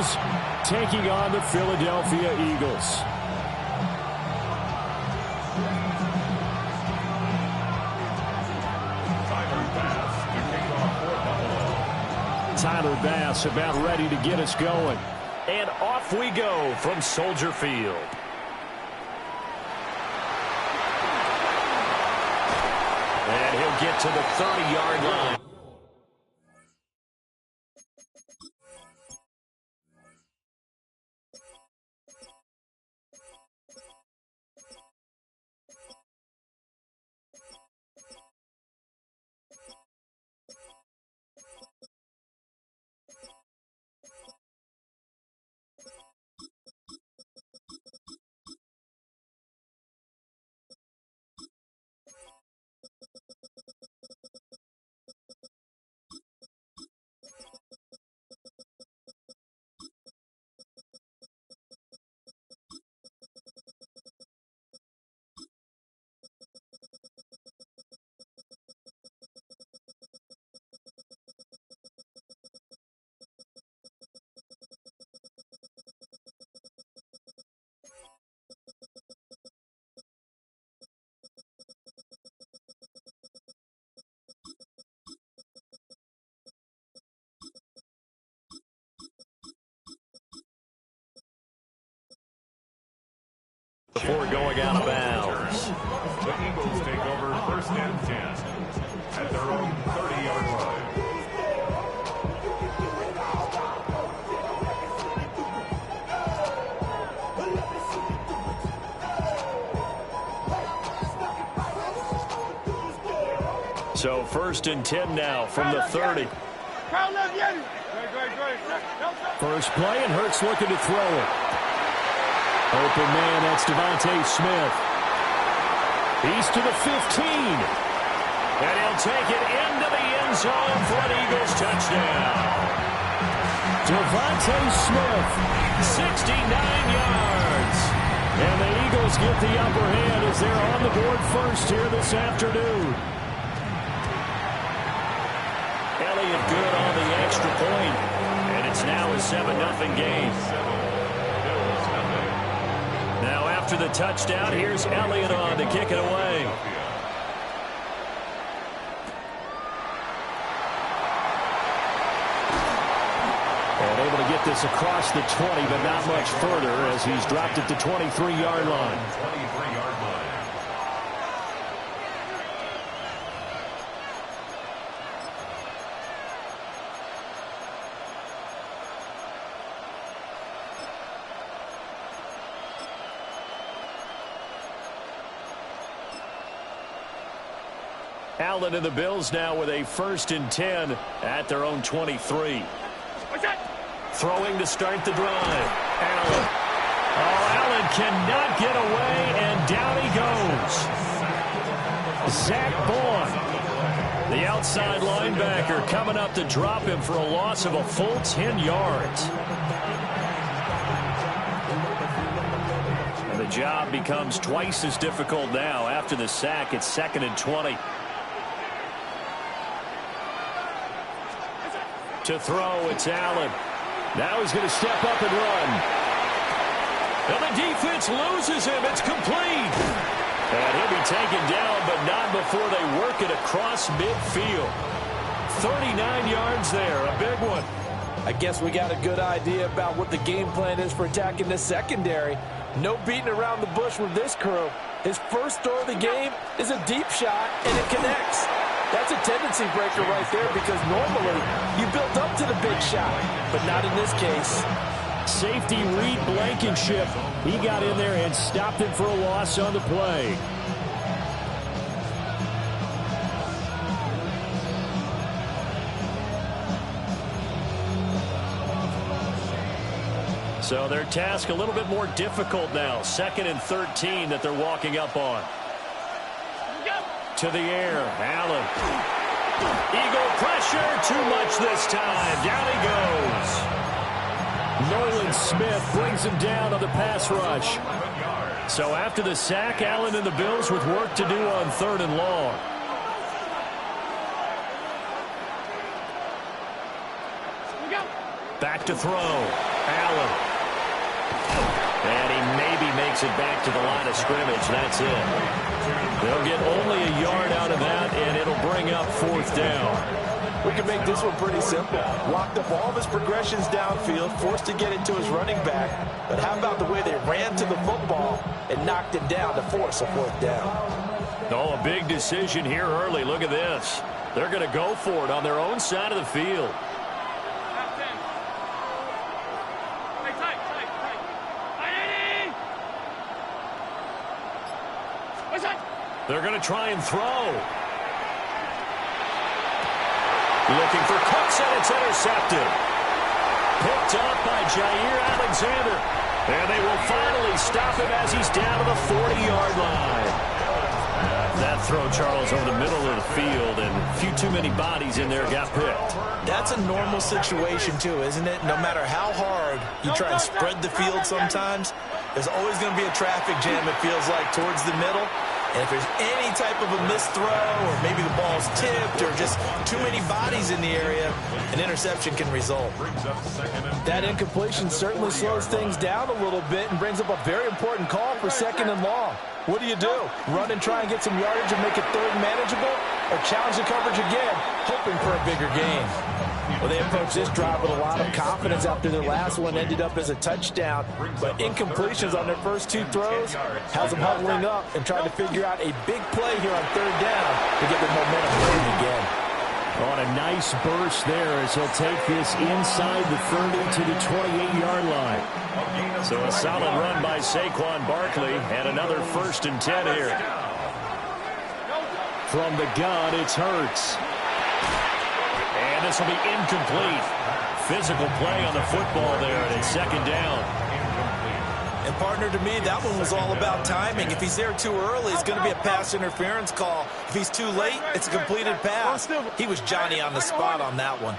Bills taking on the Philadelphia Eagles. Tyler Bass about ready to get us going. And off we go from Soldier Field. And he'll get to the 30-yard line. Before going out of bounds. The Eagles take over 1st and 10 at their own 30-yard line. So 1st and 10 now from the 30. First play, and Hurts looking to throw it. Open man, that's Devontae Smith. He's to the 15. And he'll take it into the end zone for an Eagles touchdown. Devontae Smith, 69 yards. And the Eagles get the upper hand as they're on the board first here this afternoon. Elliott good on the extra point. And it's now a 7-0 game. Now after the touchdown, here's Elliott on to kick it away. And able to get this across the 20, but not much further as he's dropped it to 23-yard line. 23-yard line. Allen and the Bills now with a 1st and 10 at their own 23. Throwing to start the drive. Allen. Oh, Allen cannot get away, and down he goes. Zach Bourne, the outside linebacker, coming up to drop him for a loss of a full 10 yards. And the job becomes twice as difficult now after the sack. It's 2nd and 20. To throw, it's Allen. Now he's going to step up and run. And the defense loses him. It's complete. And he'll be taken down, but not before they work it across midfield. 39 yards there, a big one. I guess we got a good idea about what the game plan is for attacking this secondary. No beating around the bush with this crew. His first throw of the game is a deep shot, and it connects. That's a tendency breaker right there because normally you build up to the big shot, but not in this case. Safety Reed Blankenship. He got in there and stopped him for a loss on the play. So their task a little bit more difficult now. 2nd and 13 that they're walking up on. To the air, Allen. Eagle pressure, too much this time. Down he goes. Nolan Smith brings him down on the pass rush. So after the sack, Allen and the Bills with work to do on 3rd and long. Back to throw. Allen. And he maybe makes it back to the line of scrimmage. That's it. They'll get only a yard out of that, and it'll bring up 4th down. We can make this one pretty simple. Locked up all of his progressions downfield, forced to get it to his running back. But how about the way they ran to the football and knocked him down to force a 4th down? Oh, a big decision here early. Look at this. They're going to go for it on their own side of the field. They're going to try and throw. Looking for Cooks, and it's intercepted. Picked up by Jair Alexander. And they will finally stop him as he's down to the 40-yard line. That throw, Charles, over the middle of the field, and a few too many bodies in there got picked. That's a normal situation, too, isn't it? No matter how hard you try and spread the field sometimes, there's always going to be a traffic jam, it feels like, towards the middle. And if there's any type of a missed throw, or maybe the ball's tipped, or just too many bodies in the area, an interception can result. That incompletion certainly slows things down a little bit and brings up a very important call for 2nd and long. What do? Run and try and get some yardage and make it 3rd manageable, or challenge the coverage again, hoping for a bigger gain? Well, they approached this drive with a lot of confidence after their last one ended up as a touchdown. But incompletions on their first 2 throws has them huddling up and trying to figure out a big play here on 3rd down to get their momentum moving again. On a nice burst there as he'll take this inside the 30 to the 28-yard line. So a solid run by Saquon Barkley and another 1st and 10 here. From the gun, it's Hurts. And this will be incomplete. Physical play on the football there, and it's 2nd down. And partner, to me, that one was all about timing. If he's there too early, it's going to be a pass interference call. If he's too late, it's a completed pass. He was Johnny on the spot on that one.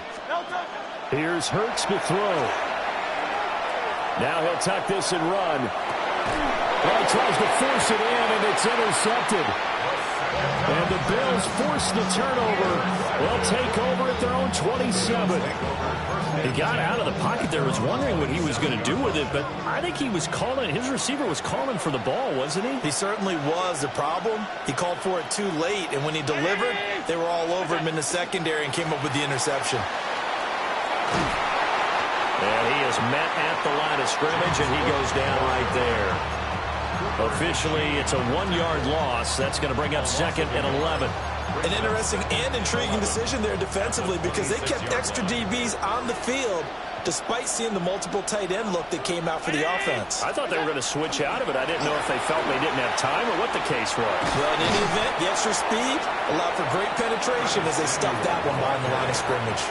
Here's Hurts to throw. Now he'll tuck this and run. Well, he tries to force it in, and it's intercepted. And the Bills force the turnover. They'll take over at their own 27. He got out of the pocket there, was wondering what he was going to do with it, but I think he was calling, his receiver was calling for the ball, wasn't he? He certainly was. The problem, he called for it too late, and when he delivered, they were all over him in the secondary and came up with the interception. And he is met at the line of scrimmage, and he goes down right there. Officially, it's a 1-yard loss. That's going to bring up 2nd and 11. An interesting and intriguing decision there defensively because they kept extra DBs on the field despite seeing the multiple tight end look that came out for the offense. I thought they were going to switch out of it. I didn't know if they felt they didn't have time or what the case was. Well, in any event, the extra speed allowed for great penetration as they stuffed that one behind the line of scrimmage.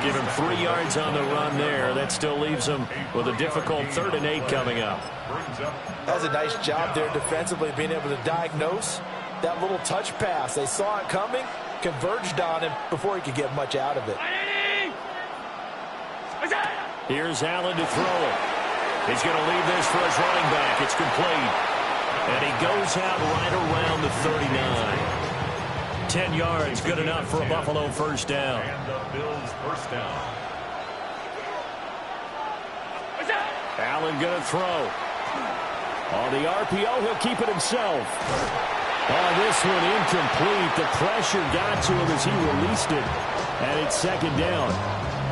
Give him 3 yards on the run there. That still leaves him with a difficult 3rd and 8 coming up. That was a nice job there defensively, being able to diagnose that little touch pass. They saw it coming, converged on him before he could get much out of it. Here's Allen to throw it. He's going to leave this for his running back. It's complete. And he goes out right around the 39. 10 yards, good enough for a Buffalo 1st down. And the Bills 1st down. Allen going to throw. On the RPO, he'll keep it himself. Oh, this one incomplete. The pressure got to him as he released it. And it's 2nd down.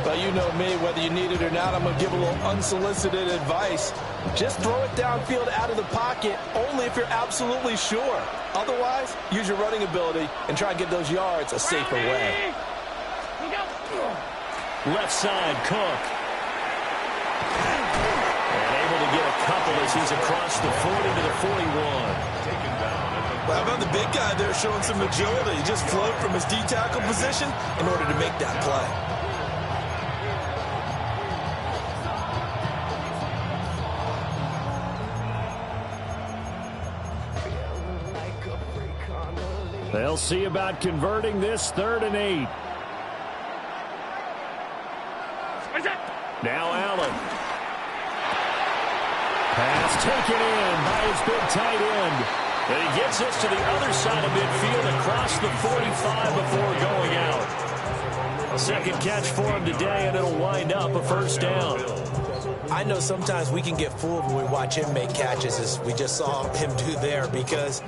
Well, you know me, whether you need it or not, I'm going to give a little unsolicited advice. Just throw it downfield out of the pocket only if you're absolutely sure. Otherwise, use your running ability and try and get those yards a safer way. Left side, Cook. And able to get a couple as he's across the 40 to the 41. Well, how about the big guy there showing some agility? He just floated from his D-tackle position in order to make that play. They'll see about converting this 3rd and 8. Now Allen. Pass taken in by his big tight end. And he gets this to the other side of midfield across the 45 before going out. Second catch for him today, and it'll wind up a first down. I know sometimes we can get fooled when we watch him make catches, as we just saw him do there, because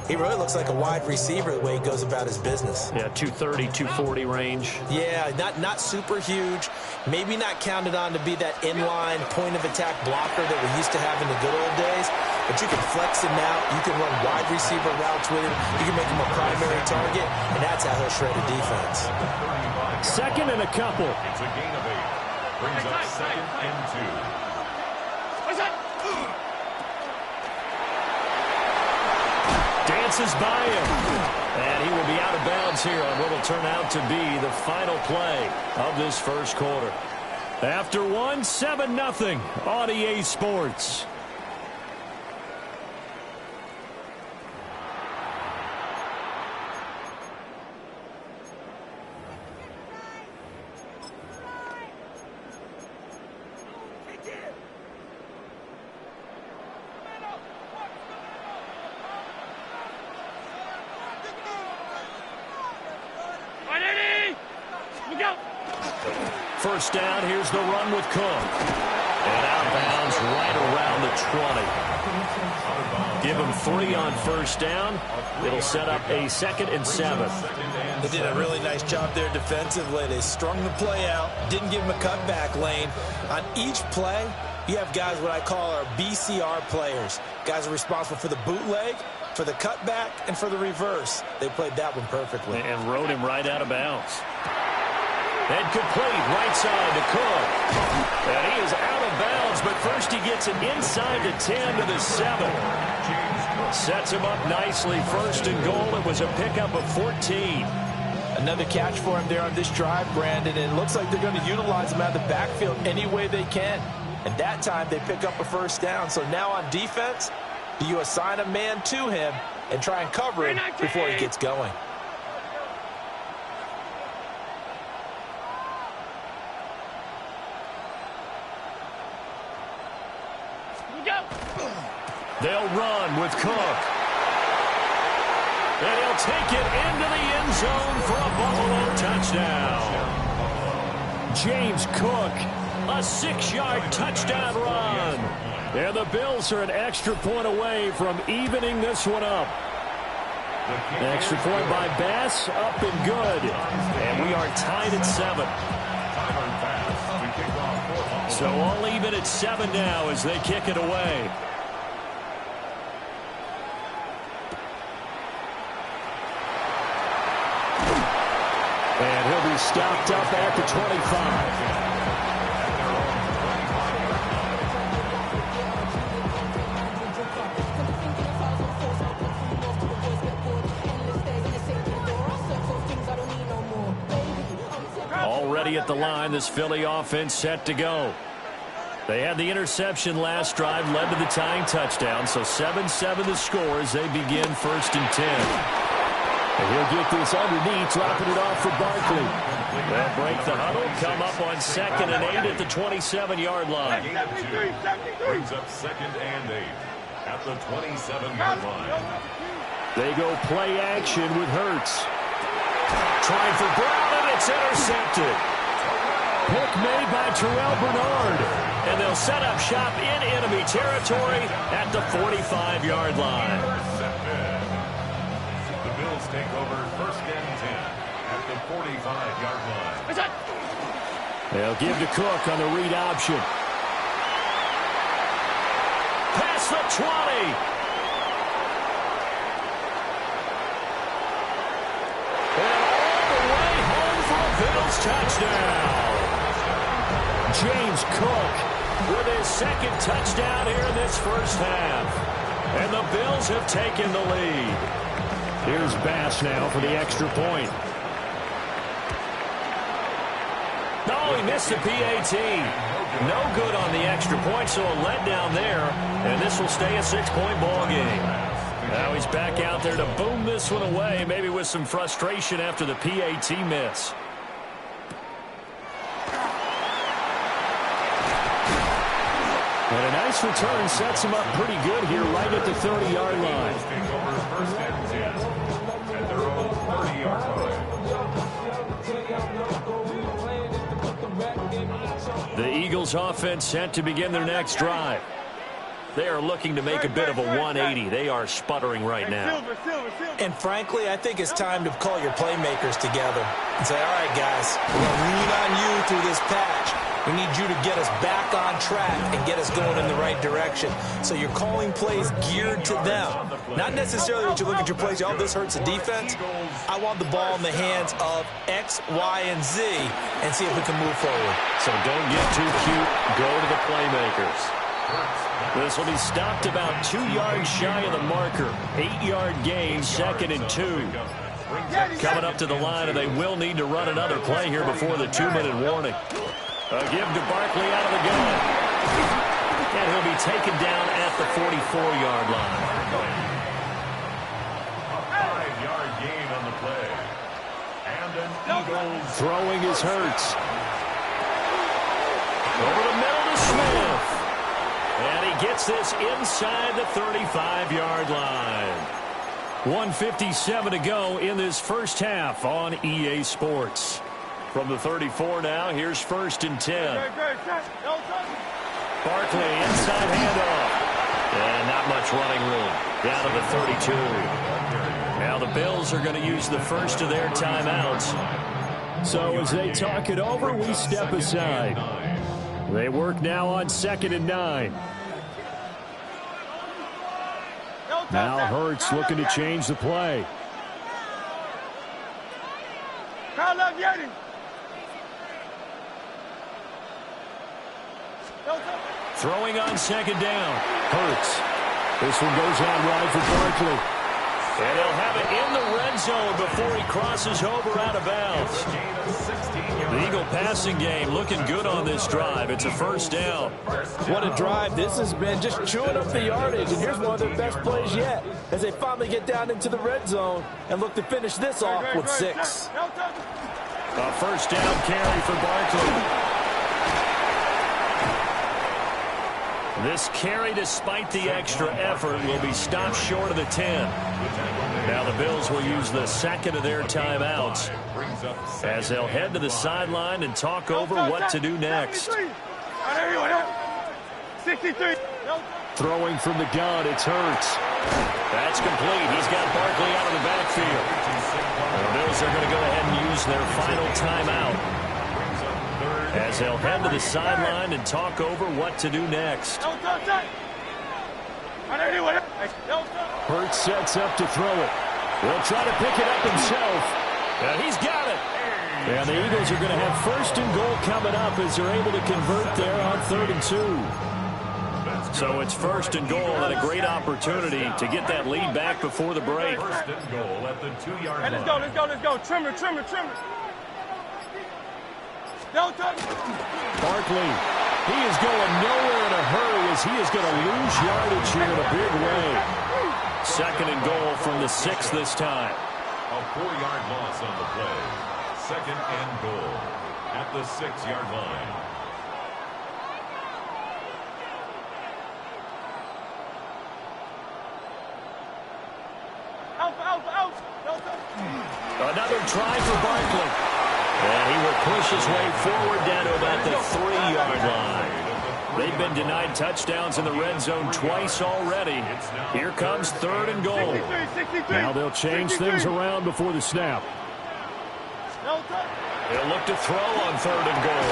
he really looks like a wide receiver the way he goes about his business. Yeah, 230, 240 range. Yeah, not super huge. Maybe not counted on to be that inline point-of-attack blocker that we used to have in the good old days, but you can flex him out. You can run wide receiver routes with him. You can make him a primary target, and that's how he'll shred a defense. Second and a couple. It's a gain of 8. Brings up second and 2. Dances by him. And he will be out of bounds here on what will turn out to be the final play of this first quarter. After one, 7-0 on EA Sports. First down, here's the run with Cook. And out of bounds right around the 20. Give him 3 on first down. It'll set up a 2nd and 7. They did a really nice job there defensively. They strung the play out, didn't give him a cutback lane. On each play, you have guys what I call our BCR players. Guys are responsible for the bootleg, for the cutback, and for the reverse. They played that one perfectly. And rode him right out of bounds. And complete right side to Cook. And he is out of bounds, but first he gets it inside the 10 to the 7. Sets him up nicely. First and goal. It was a pickup of 14. Another catch for him there on this drive, Brandon. And it looks like they're going to utilize him out of the backfield any way they can. And that time they pick up a first down. So now on defense, do you assign a man to him and try and cover him before he gets going? They'll run with Cook. And he'll take it into the end zone for a Buffalo touchdown. James Cook, a 6-yard touchdown run. And the Bills are an extra point away from evening this one up. An extra point by Bass, up and good. And we are tied at 7. So all even at 7 now as they kick it away. And he'll be stopped up at the 25. Already at the line, this Philly offense set to go. They had the interception last drive, led to the tying touchdown, so 7-7 the score as they begin 1st and 10. And he'll get this underneath, dropping it off for Barkley. They'll break the huddle, come up on 2nd and 8 at the 27-yard line. Brings up 2nd and 8 at the 27-yard line. They go play action with Hurts. Trying for Brown, and it's intercepted. Pick made by Terrell Bernard. And they'll set up shop in enemy territory at the 45-yard line. The Bills take over 1st and 10 at the 45-yard line. They'll give to Cook on the read option. Past the 20. And all the way home for a Bills touchdown. James Cook with his 2nd touchdown here in this first half. And the Bills have taken the lead. Here's Bass now for the extra point. No, he missed the PAT. No good on the extra point, so a letdown there. And this will stay a 6-point ball game. Now he's back out there to boom this one away, maybe with some frustration after the PAT miss. And a nice return sets him up pretty good here right at the 30-yard line. Take over 1st and 10 at their own 30-yard line. The Eagles offense set to begin their next drive. They are looking to make a bit of a 180. They are sputtering right now. And frankly, I think it's time to call your playmakers together and say, all right, guys, we're going to lean on you through this patch. We need you to get us back on track and get us going in the right direction. So you're calling plays geared to them. Not necessarily what you look at your plays, oh, this hurts the defense. I want the ball in the hands of X, Y, and Z and see if we can move forward. So don't get too cute. Go to the playmakers. This will be stopped about 2 yards shy of the marker. 8-yard gain, 2nd and 2. Coming up to the line, and they will need to run another play here before the 2-minute warning. A give to Barkley out of the gun. And he'll be taken down at the 44-yard line. A 5-yard gain on the play. And an Eagles. Throwing is Hurts. Over the middle to Smith. And he gets this inside the 35-yard line. 1:57 to go in this first half on EA Sports. From the 34 now, here's 1st and 10. Barkley, inside handoff. And not much running room. Down to the 32. Now the Bills are going to use the first of their timeouts. So as they talk it over, we step aside. They work now on 2nd and 9. Now Hurts looking to change the play. Throwing on 2nd down. Hurts. This one goes out wide for Barkley. And he'll have it in the red zone before he crosses over out of bounds. The Eagle passing game looking good on this drive. It's a 1st down. What a drive this has been, just chewing up the yardage. And here's one of their best plays yet as they finally get down into the red zone and look to finish this off with 6. A 1st down carry for Barkley. This carry, despite the extra effort, will be stopped short of the 10. Now the Bills will use the 2nd of their timeouts as they'll head to the sideline and talk over what to do next. Throwing from the gun, it's Hurts. That's complete. He's got Barkley out of the backfield. The Bills are going to go ahead and use their final timeout as they'll head to the sideline and talk over what to do next. Hurts sets up to throw it. He'll try to pick it up himself. And he's got it. And the Eagles are going to have 1st and goal coming up as they're able to convert there on 3rd and 2. So it's 1st and goal and a great opportunity to get that lead back before the break. 1st and goal at the 2-yard line. Let's go. Trimmer. Barkley, he is going nowhere in a hurry as he is going to lose yardage here in a big way. 2nd and goal from the 6 this time. A 4-yard loss on the play. 2nd and goal at the 6-yard line. Another try for Barkley. And he will push his way forward down to about the 3-yard line. They've been denied touchdowns in the red zone twice already. Here comes 3rd and goal. Now they'll change things around before the snap. They'll look to throw on 3rd and goal.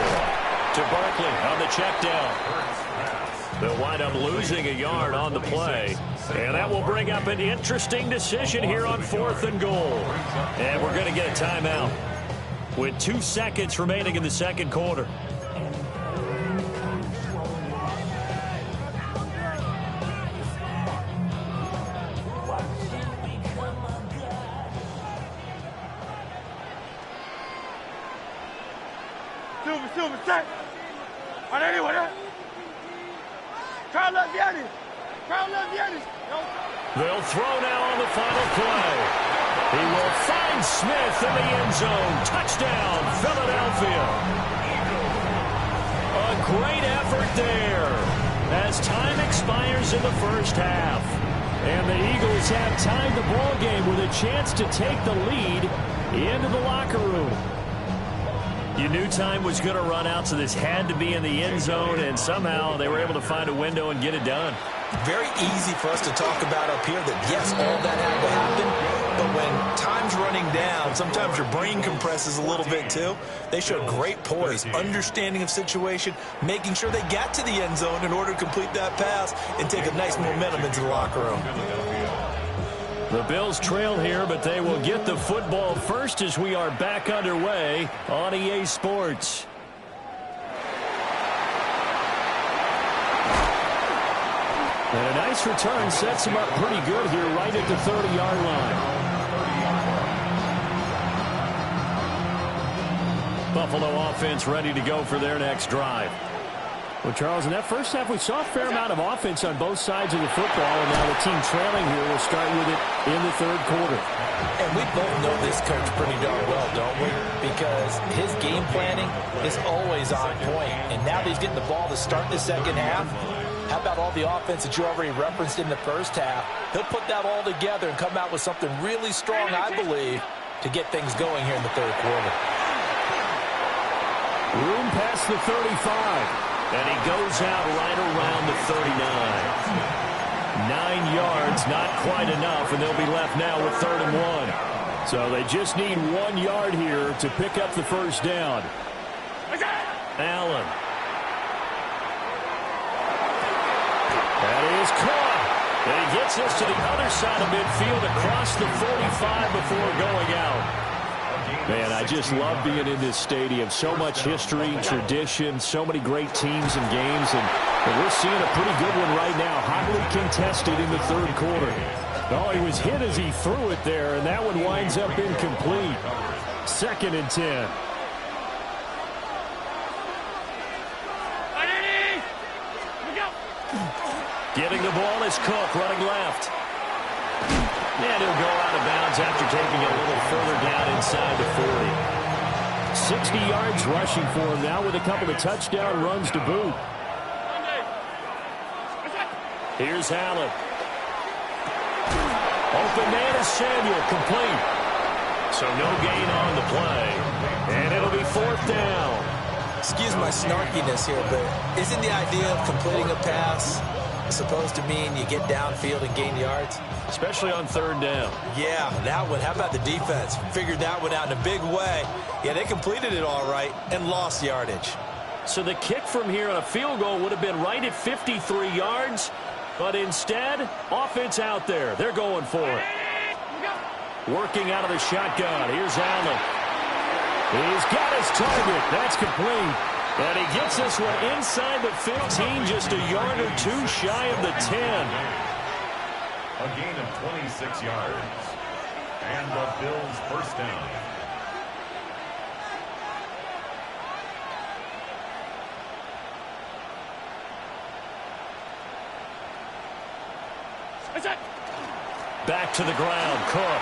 To Barkley on the check down. They'll wind up losing a yard on the play. And that will bring up an interesting decision here on 4th and goal. And we're going to get a timeout with 2 seconds remaining in the 2nd quarter. Silver, set. They'll throw now on the final play. He will find Smith in the end zone. Touchdown, Philadelphia. A great effort there as time expires in the first half. And the Eagles have tied the ball game with a chance to take the lead into the locker room. You knew time was going to run out, so this had to be in the end zone, and somehow they were able to find a window and get it done. Very easy for us to talk about up here that, yes, all that had to happen, but when time's running down, sometimes your brain compresses a little bit too. They showed great poise, understanding of situation, making sure they got to the end zone in order to complete that pass and take a nice momentum into the locker room. The Bills trail here, but they will get the football first as we are back underway on EA Sports. And a nice return sets him up pretty good here right at the 30-yard line. Buffalo offense ready to go for their next drive. Well, Charles, in that first half, we saw a fair amount of offense on both sides of the football, and now the team trailing here will start with it in the third quarter. And we both know this coach pretty darn well, don't we? Because his game planning is always on point. And now that he's getting the ball to start the second half, how about all the offense that you already referenced in the first half? He'll put that all together and come out with something really strong, I believe, to get things going here in the third quarter. Room past the 35. And he goes out right around the 39. 9 yards, not quite enough, and they'll be left now with 3rd and 1. So they just need 1 yard here to pick up the first down. Allen. That is caught. And he gets us to the other side of midfield across the 45 before going out. Man, I just love being in this stadium. So much history, tradition, so many great teams and games, and we're seeing a pretty good one right now. Hotly contested in the third quarter. Oh, he was hit as he threw it there, and that one winds up incomplete. 2nd and 10. Getting the ball is Cook, running left. And he'll go out of bounds after taking it a little further down inside the 40. 60 yards rushing for him now with a couple of touchdown runs to boot. Here's Allen. Open man is Samuel, complete. So no gain on the play. And it'll be 4th down. Excuse my snarkiness here, but isn't the idea of completing a pass supposed to mean you get downfield and gain yards? Especially on 3rd down. Yeah, that one. How about the defense? Figured that one out in a big way. Yeah, they completed it all right and lost yardage. So the kick from here on a field goal would have been right at 53 yards, but instead, offense out there. They're going for it. Working out of the shotgun. Here's Allen. He's got his target. That's complete. And he gets this one inside the 15, just a yard or two shy of the 10. A gain of 26 yards. And the Bills first down. Back to the ground, Cook.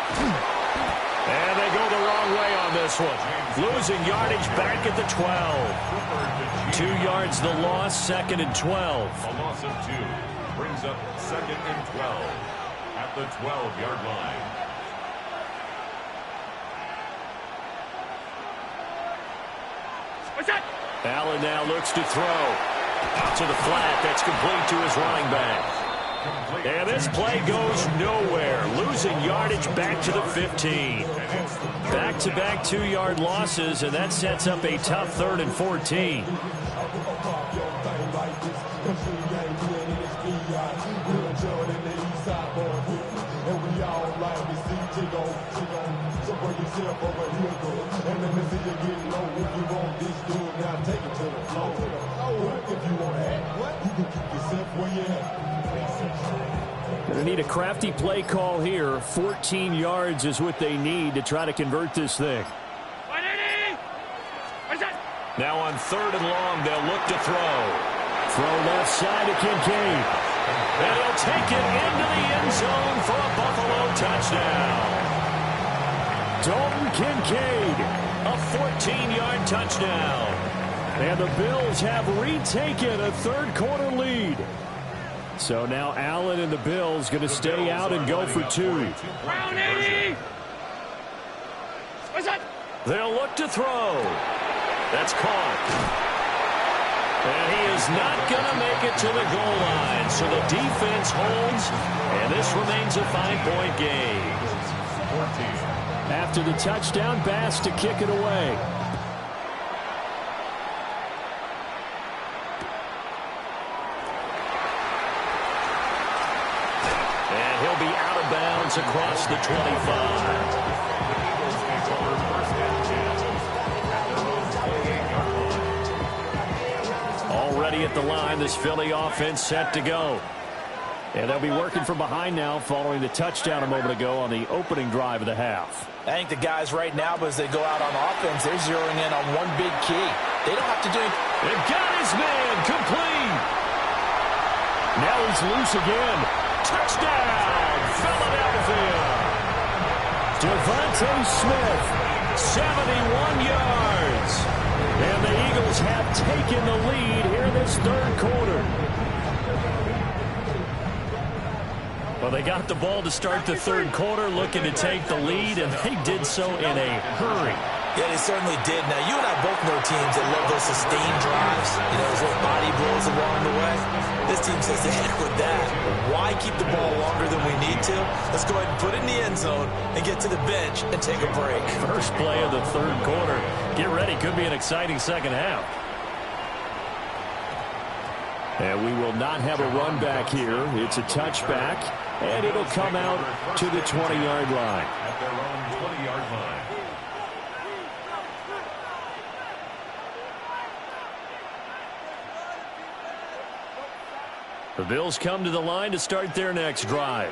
And they go the wrong way on this one. Losing yardage back at the 12. 2 yards the loss, 2nd and 12. A loss of 2 brings up 2nd and 12 at the 12-yard line. Allen now looks to throw. Out to the flat. That's complete to his running back. And this play goes nowhere. Losing yardage back to the 15. Back-to-back 2-yard losses, and that sets up a tough 3rd and 14. Going to need a crafty play call here. 14 yards is what they need to try to convert this thing. Now on 3rd and long, they'll look to throw. Throw left side to Kincaid. And he'll take it into the end zone for a Buffalo touchdown. Dalton Kincaid, a 14-yard touchdown. And the Bills have retaken a third quarter lead. So now Allen and the Bills going to stay out and go for 2. They'll look to throw. That's caught. And he is not going to make it to the goal line. So the defense holds, and this remains a 5-point game. After the touchdown, Bass to kick it away. And he'll be out of bounds across the 25. Already at the line, this Philly offense set to go. And they'll be working from behind now following the touchdown a moment ago on the opening drive of the half. I think the guys right now, as they go out on offense, they're zeroing in on one big key. They don't have to do anything. They've got his man complete. Now he's loose again. Touchdown, Philadelphia. Devontae Smith, 71 yards. And the Eagles have taken the lead here in this third quarter. Well, they got the ball to start the third quarter, looking to take the lead, and they did so in a hurry. Yeah, they certainly did. Now, you and I both know teams that love those sustained drives, those little body blows along the way. This team says, the heck with that. Why keep the ball longer than we need to? Let's go ahead and put it in the end zone and get to the bench and take a break. First play of the third quarter. Get ready. Could be an exciting second half. And we will not have a run back here. It's a touchback, and it'll come out to the 20-yard line. At their own 20-yard line. The Bills come to the line to start their next drive.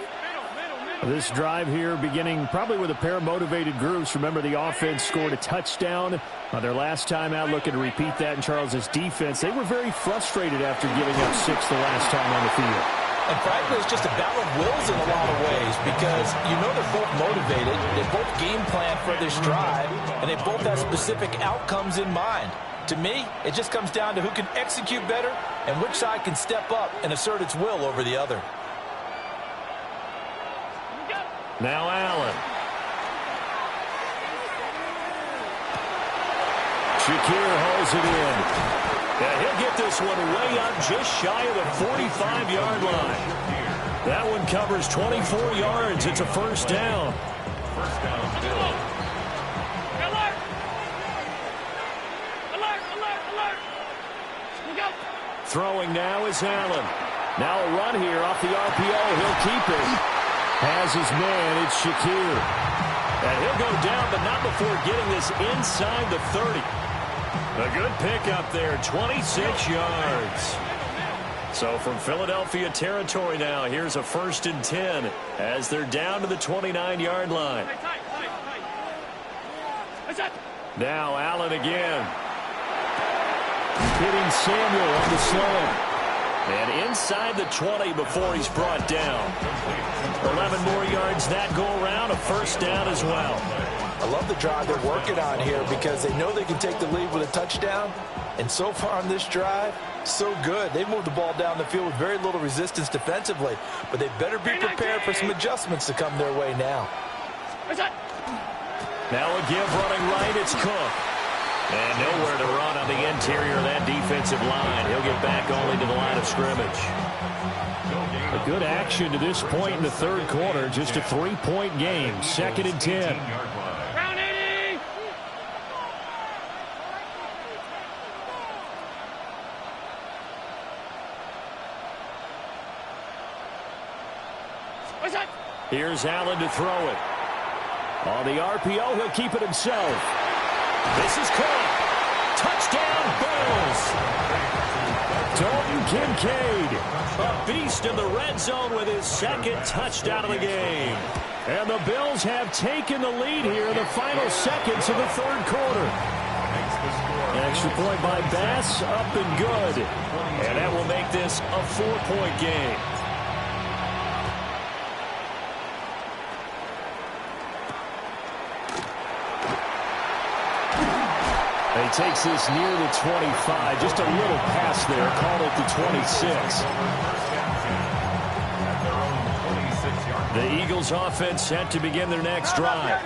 This drive here beginning probably with a pair of motivated groups. Remember, the offense scored a touchdown on their last time out, looking to repeat that in Charles's defense. They were very frustrated after giving up 6 the last time on the field. And frankly, it's just a battle of wills in a lot of ways because they're both motivated. They both game plan for this drive, and they both have specific outcomes in mind. To me, it just comes down to who can execute better and which side can step up and assert its will over the other. Now Allen. Shakir holds it in. And he'll get this one way up just shy of the 45-yard line. That one covers 24 yards. It's a first down. First down, Bill. Throwing now is Allen. Now a run here off the RPO. He'll keep it. Has his man. It's Shakir. And he'll go down, but not before getting this inside the 30. A good pickup there, 26 yards. So from Philadelphia territory now, here's a 1st and 10 as they're down to the 29-yard line. Now Allen again. Hitting Samuel on the slant. And inside the 20 before he's brought down. 11 more yards that go around, a first down as well. I love the drive they're working on here because they know they can take the lead with a touchdown. And so far on this drive, so good. They've moved the ball down the field with very little resistance defensively. But they better be prepared for some adjustments to come their way now. Now a give running right, it's Cook. And nowhere to run on the interior of that defensive line. He'll get back only to the line of scrimmage. A good action to this point in the third quarter. Just a 3-point game. 2nd and 10. Round 80. Here's Allen to throw it. On the RPO, he'll keep it himself. This is Cook. Touchdown, Bills. Dalton Kincaid. A beast in the red zone with his 2nd touchdown of the game. And the Bills have taken the lead here in the final seconds of the third quarter. Extra point by Bass, up and good. And that will make this a 4-point game. He takes this near the 25. Just a little pass there. Called it the 26. The Eagles offense set to begin their next drive.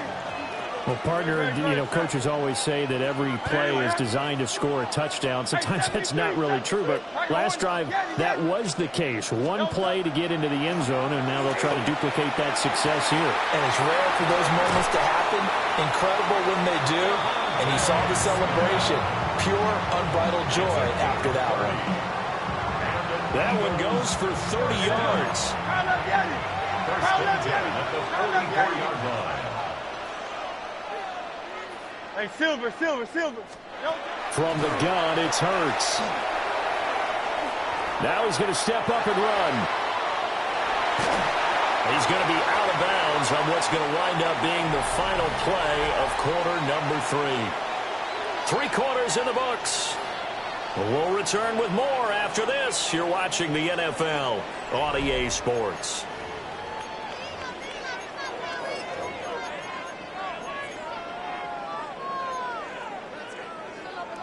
Well, partner, coaches always say that every play is designed to score a touchdown. Sometimes that's not really true, but last drive, that was the case. One play to get into the end zone, and now they'll try to duplicate that success here. And it's rare for those moments to happen. Incredible when they do. And you saw the celebration. Pure, unbridled joy after that one. That one goes for 30 yards. First and 10 at the 44-yard line. Hey, Silver. From the gun, it's Hurts. Now he's going to step up and run. He's going to be out of bounds on what's going to wind up being the final play of quarter number 3. 3 quarters in the books. We'll return with more after this. You're watching the NFL on EA Sports.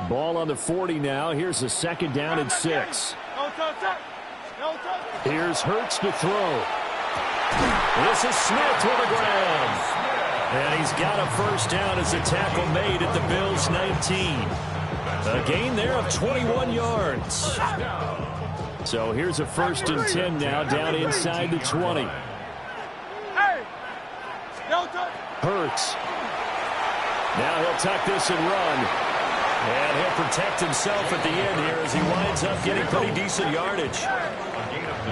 Ball on the 40 now. Here's a second down and 6. Here's Hurts to throw. This is Smith to the ground. And he's got a first down as a tackle made at the Bills' 19. A gain there of 21 yards. So here's a first and 10 now down inside the 20. Hurts. Now he'll tuck this and run. And he'll protect himself at the end here as he winds up getting pretty decent yardage.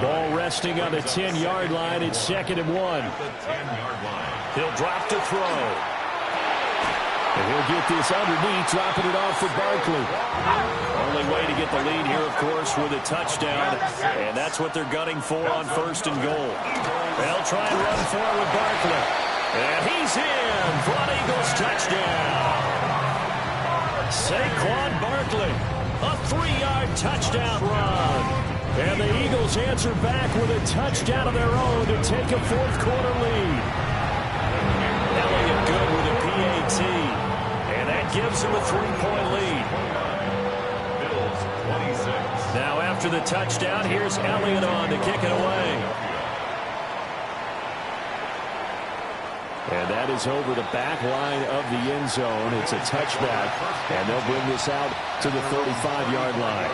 Ball resting on the 10-yard line. It's 2nd and 1. He'll drop to throw. And he'll get this underneath, dropping it off for Barkley. Only way to get the lead here, of course, with a touchdown. And that's what they're gunning for on 1st and goal. They'll try and run for it with Barkley. And he's in for an Eagles touchdown. Saquon Barkley, a 3-yard touchdown run. And the Eagles answer back with a touchdown of their own to take a 4th quarter lead. Elliott good with a PAT. And that gives him a 3-point lead. Bills 26. Now after the touchdown, here's Elliott on to kick it away. And that is over the back line of the end zone. It's a touchback, and they'll bring this out to the 35-yard line.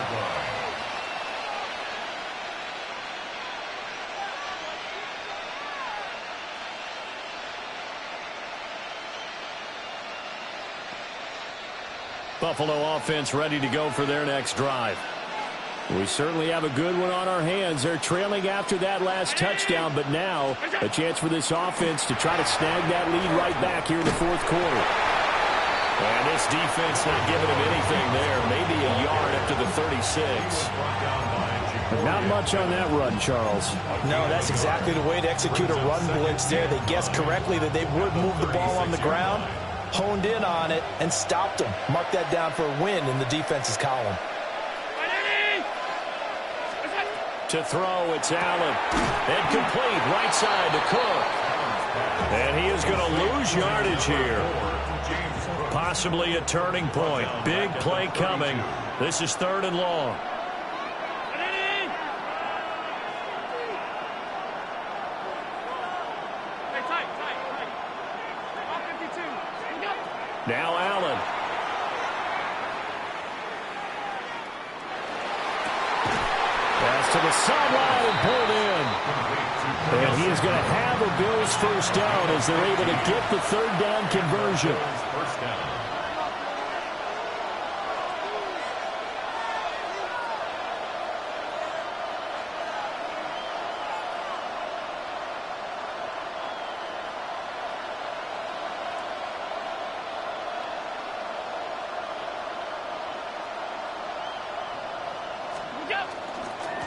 Buffalo offense ready to go for their next drive. We certainly have a good one on our hands. They're trailing after that last touchdown, but now a chance for this offense to try to snag that lead right back here in the 4th quarter. And this defense not giving him anything there. Maybe a yard up to the 36. But not much on that run, Charles. No, that's exactly the way to execute a run blitz there. They guessed correctly that they would move the ball on the ground, honed in on it, and stopped them. Mark that down for a win in the defense's column. To throw, it's Allen. And complete, right side to Cook. And he is going to lose yardage here. Possibly a turning point. Big play coming. This is 3rd and long. Now Allen. Pass to the sideline and pulled in. And he is going to have a Bills first down as they're able to get the 3rd down conversion. First down.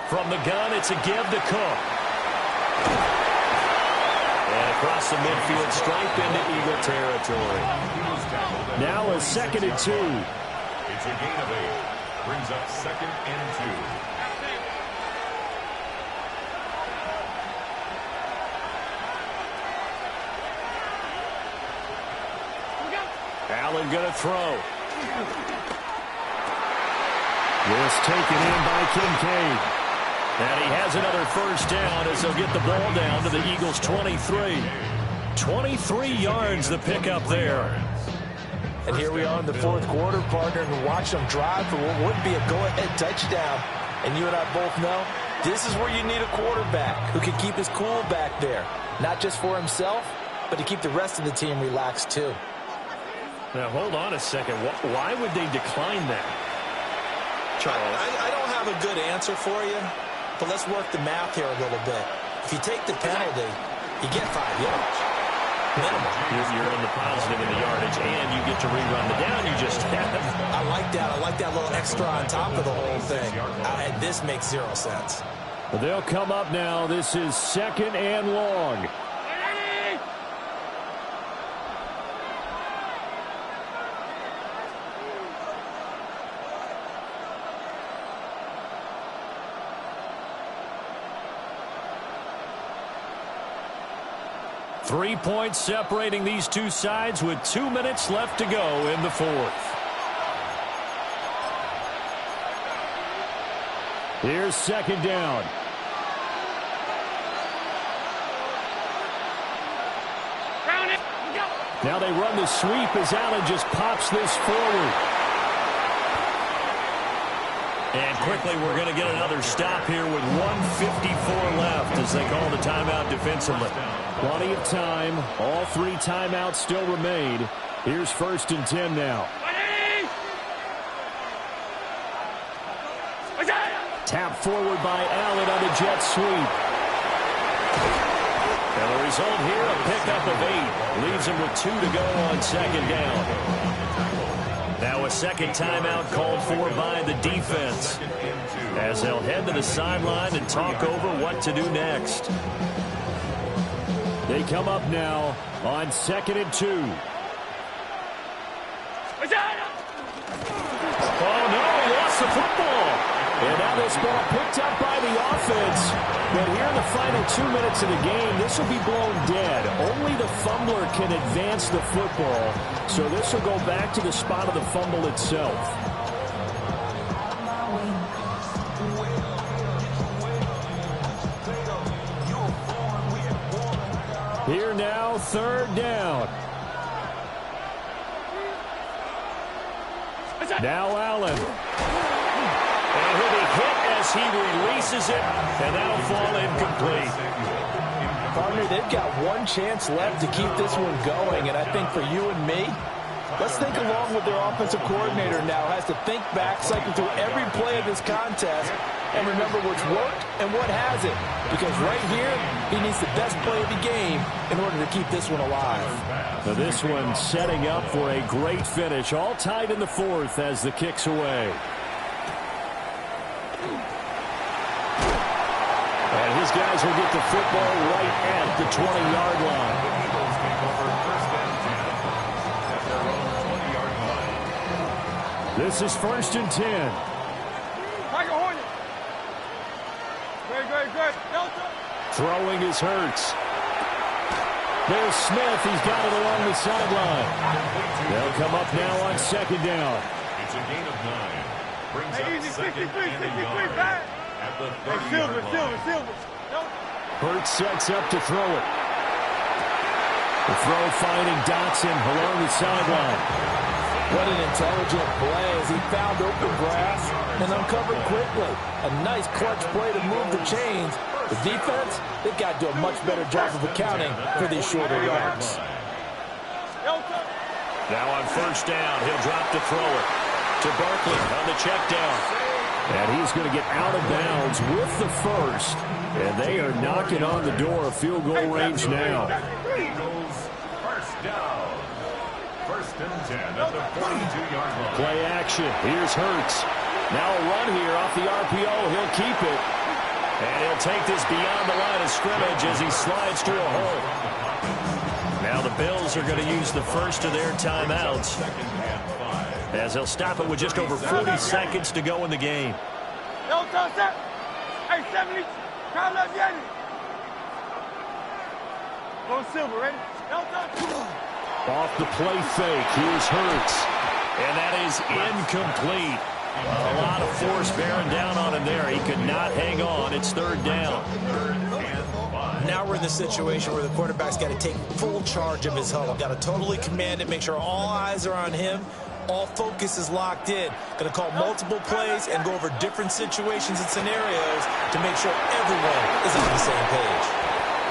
From the gun, it's a give to Cook. And across the midfield stripe into Eagle territory. Now a 2nd and 2. It's a gain of 8. Brings up 2nd and 2. Allen going to throw. This taken in by Kincaid. And he has another first down as they'll get the ball down to the Eagles' 23. 23 yards the pickup there. And here we are in the fourth quarter, partner, and watch them drive for what would be a go-ahead touchdown. And you and I both know this is where you need a quarterback who can keep his cool back there. Not just for himself, but to keep the rest of the team relaxed too. Now, hold on a second. Why would they decline that? Charles? I don't have a good answer for you, but let's work the math here a little bit. If you take the penalty, you get 5 yards. Minimum. You're in the positive in the yardage, and you get to rerun the down you just had. I like that. I like that little extra on top of the whole thing. This makes 0 sense. But they'll come up now. This is 2nd and long. 3 points separating these two sides with 2 minutes left to go in the fourth. Here's 2nd down. Now they run the sweep as Allen just pops this forward. And quickly we're going to get another stop here with 1:54 left as they call the timeout defensively. Plenty of time. All 3 timeouts still remain. Here's 1st and 10 now. Tap forward by Allen on the jet sweep. And the result here, a pickup of 8. Leaves him with 2 to go on 2nd down. Now a second timeout called for by the defense as they'll head to the sideline and talk over what to do next. They come up now on 2nd and 2. Oh, no, he lost the football. And now this ball picked up by the offense. But here in the final 2 minutes of the game, this will be blown dead. Only the fumbler can advance the football. So this will go back to the spot of the fumble itself. Here now, 3rd down. Now Allen. And he'll be hit as he releases it, and that'll fall incomplete. Partner, they've got 1 chance left to keep this one going, and I think for you and me, let's think along with their offensive coordinator now. Has to think back, cycle through every play of this contest, and remember what's worked and what hasn't. Because right here, he needs the best play of the game in order to keep this one alive. Now this one setting up for a great finish. All tied in the fourth as the kick's away. And his guys will get the football right at the 20-yard line. This is 1st and 10. Throwing is Hurts. There's Smith. He's got it along the sideline. They'll come up now on 2nd down. It's a gain of 9. Brings up 2nd and a yard at the 30-yard line. Hurts sets up to throw it. The throw finding Dotson along the sideline. What an intelligent play as he found open grass and uncovered quickly. A nice clutch play to move the chains. The defense, they've got to do a much better job of accounting for these shorter yards. Now on 1st down, he'll drop to throw it to Barkley on the check down. And he's going to get out of bounds with the first. And they are knocking on the door of field goal range now. Eagles, 1st down. 1st and 10 at the 42-yard line. Play action. Here's Hurts. Now a run here off the RPO. He'll keep it. And he'll take this beyond the line of scrimmage as he slides to a hole. Now the Bills are going to use the first of their timeouts as they'll stop it with just over 40 seconds to go in the game. Off the play fake. Here's Hurts. And that is incomplete. A lot of force bearing down on him there. He could not hang on. It's 3rd down. now we're in the situation where the quarterback's got to take full charge of his huddle. Got to totally command it, make sure all eyes are on him. All focus is locked in. Going to call multiple plays and go over different situations and scenarios to make sure everyone is on the same page.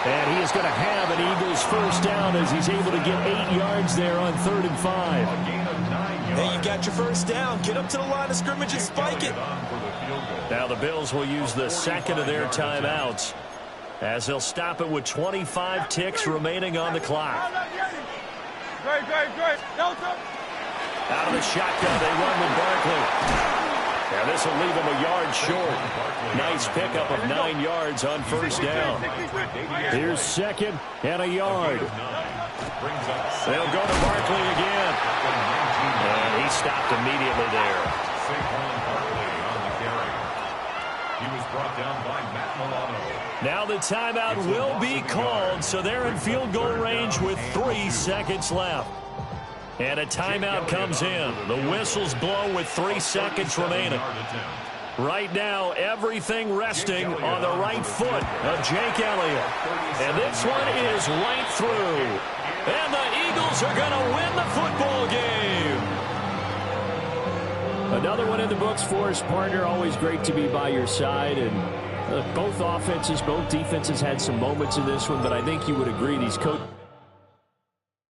And he is going to have an Eagles first down as he's able to get 8 yards there on 3rd and 5. Hey, you got your first down. Get up to the line of scrimmage and spike it. Now the Bills will use the second of their timeouts as they'll stop it with 25 ticks remaining on the clock. Out of the shotgun, they run with Barkley. Now this will leave him a yard short. Nice pickup of 9 yards on first down. Here's 2nd and a yard. They'll go to Barkley again. And he stopped immediately there. He was brought down by Matt Milano. Now the timeout will be called, so they're in field goal range with 3 seconds left. And a timeout comes in. The whistles blow with 3 seconds remaining. Right now, everything resting on the right foot of Jake Elliott. And this one is right through. And the Eagles are going to win the football game. Another one in the books for us, partner. Always great to be by your side. And both offenses, both defenses had some moments in this one, but I think you would agree these coaches